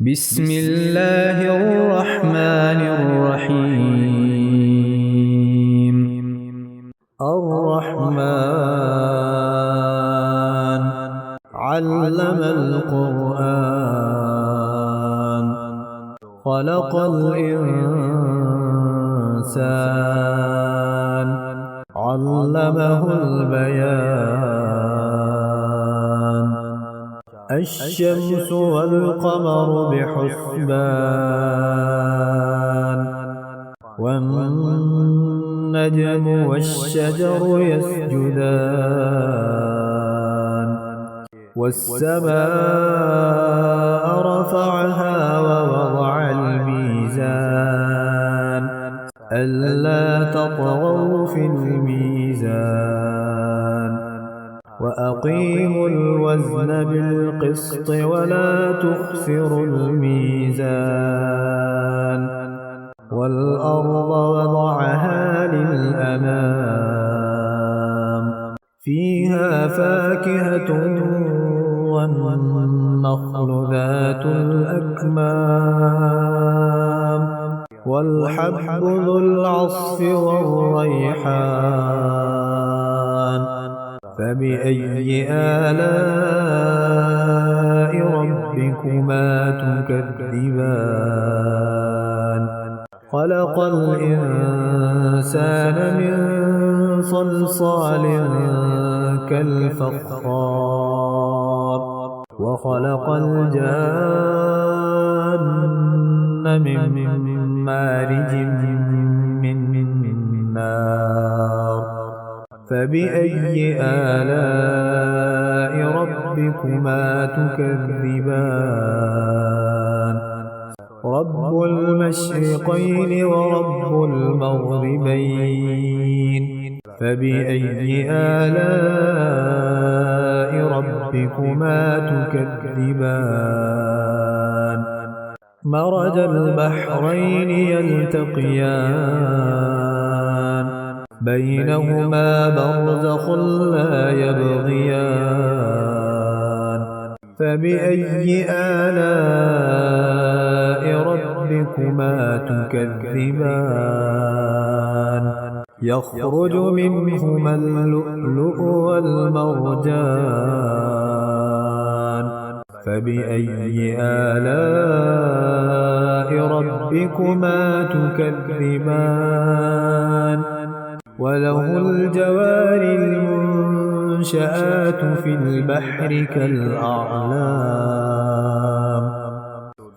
بسم الله الرحمن الرحيم. الرحمن علم القرآن خلق الإنسان علمه البيان. الشمس والقمر بحسبان والنجم والشجر يسجدان والسماء رفعها ووضع الميزان ألا تطغوا في الميزان وأقيموا الوزن بالقسط ولا تخسروا الميزان والأرض وضعها للأنام فيها فاكهة والنخل ذات الأكمام والحب ذو العصف والريحان فبأي آلاء ربكما تكذبان. خلق الإنسان من صلصال كالفخار وخلق الجان من مارج من نار فبأي آلاء ربكما تكذبان. رب المشرقين ورب المغربين فبأي آلاء ربكما تكذبان. مرج البحرين يلتقيان بينهما برزخ لا يبغيان فبأي آلاء ربكما تكذبان. يخرج منهما اللؤلؤ والمرجان فبأي آلاء ربكما تكذبان. وله الجوار المنشآت في البحر كالأعلام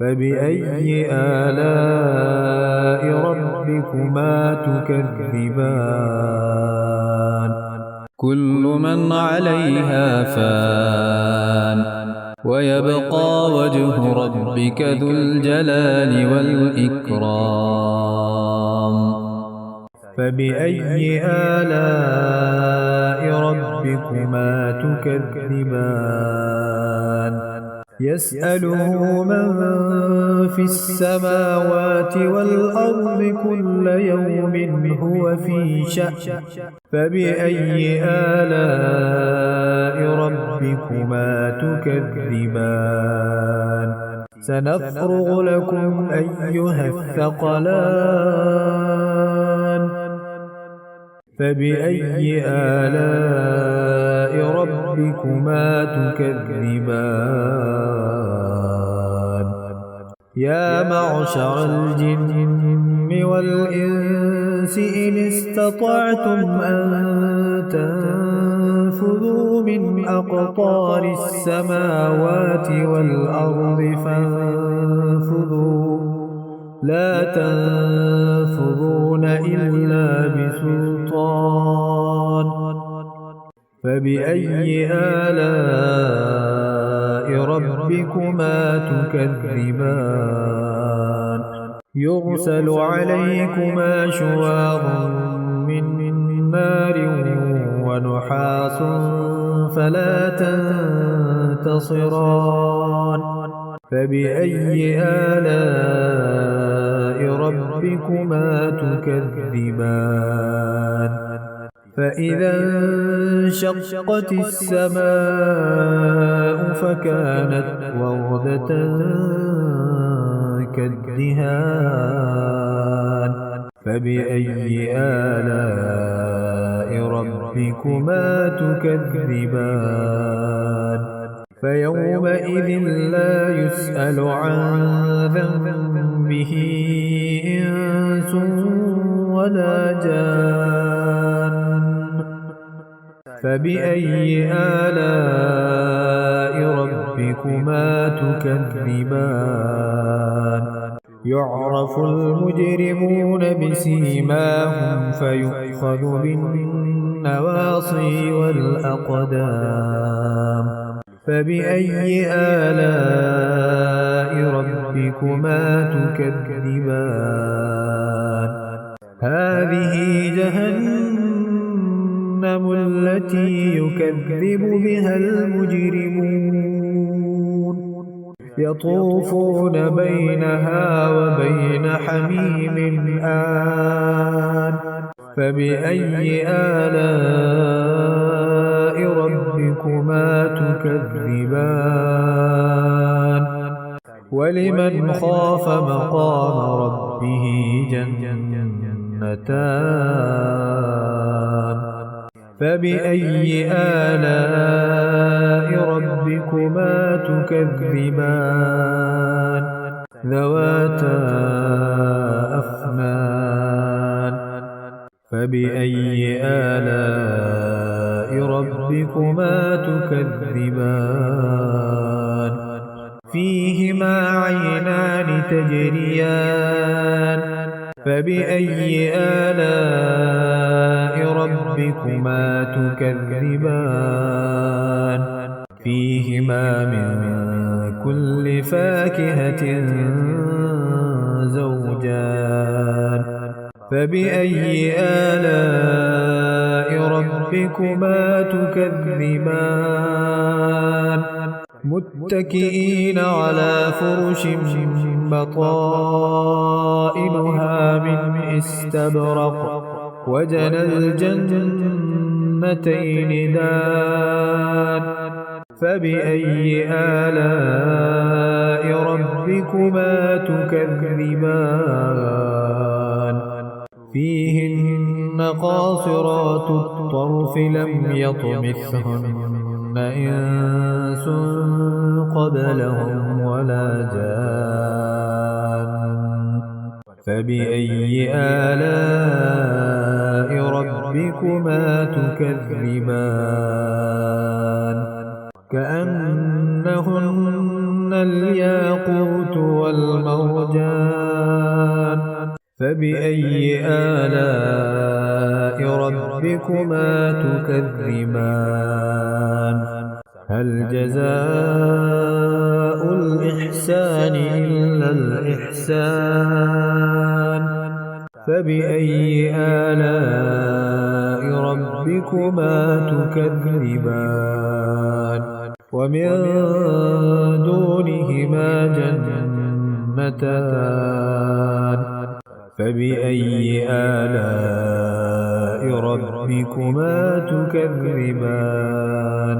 فبأي آلاء ربكما تكذبان. كل من عليها فان ويبقى وجه ربك ذو الجلال والإكرام فبأي آلاء ربكما تكذبان. يسأله من في السماوات والأرض كل يوم هو في شأن فبأي آلاء ربكما تكذبان. سنفرغ لكم أيها الثقلان فبأي آلاء ربكما تكذبان. يا معشر الجن والإنس إن استطعتم أن تنفذوا من أقطار السماوات والأرض فانفذوا لا تنفذون إلا بسلطان فبأي آلاء ربكما تكذبان. يرسل عليكما شواظ من نار ونحاس فلا تنتصران فبأي آلاء ربكما تكذبان. فإذا انشقت السماء فكانت وردة الدهان فبأي آلاء ربكما تكذبان فيومئذ لا يسأل عن ذنبه إنس ولا جان فبأي آلاء ربكما تكذبان يعرف المجرمون بسيماهم فيؤخذ بالنواصي والأقدام فبأي آلاء ربكما تكذبان هذه جهنم التي يكذب بها المجرمون يطوفون بينها وبين حميم آن فبأي آلاء ربكما تكذبان ولمن خاف مقام ربه جنتان فبأي آلاء ربكما تكذبان ذواتا أفنان فبأي آلاء ربكما تكذبان فيهما عينان تجريان فبأي آلاء ربكما تكذبان فيهما من كل فاكهة زوجان فبأي آلاء ربكما تكذبان متكئين على فرش بطائنها من استبرق وجنى الجنتين دان فبأي آلاء ربكما تكذبان فيهن قاصرات الطرف لم يطمثهن إنس قبلهم ولا جان فبأي آلاء ربكما تكذبان كأنهن الياقوت والمرجان فبأي آلاء ربكما تكذبان هل جزاء الإحسان إلا الإحسان فبأي آلاء ربكما تكذبان ومن دونهما جنتان فبأي آلاء ربكما تكذبان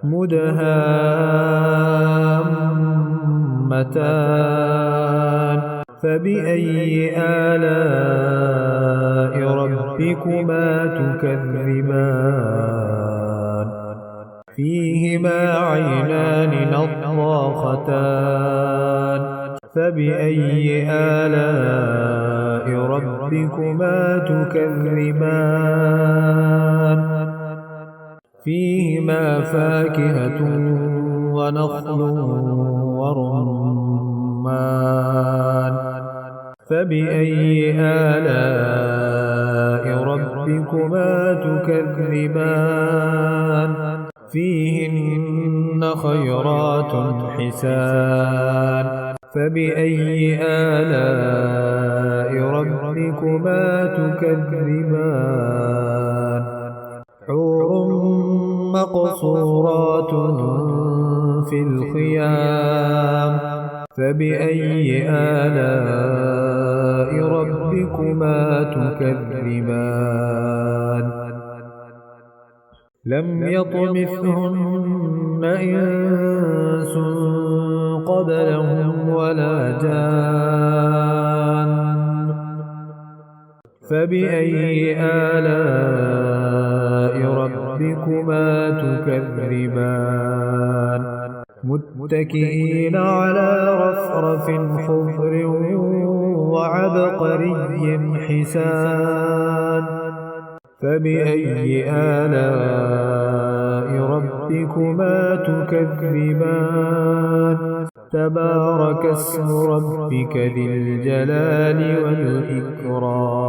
مدهامتان فبأي آلاء ربكما تكذبان فيهما عينان نضاختان فبأي آلاء ربكما تكذبان فيهما فاكهة ونخل ورمان فبأي آلاء ربكما تكذبان فيهن خيرات حسان فبأي آلاء ربكما تكذبان حور مقصورات في الخيام فبأي آلاء ربكما تكذبان لم يطمثهن إنس قبلهم ولا جان فبأي آلاء ربكما تكذبان متكئين على رفرف خضر وعبقري حسان فبأي آلاء ربكما تكذبان تبارك اسم ربك ذي الجلال والإكرام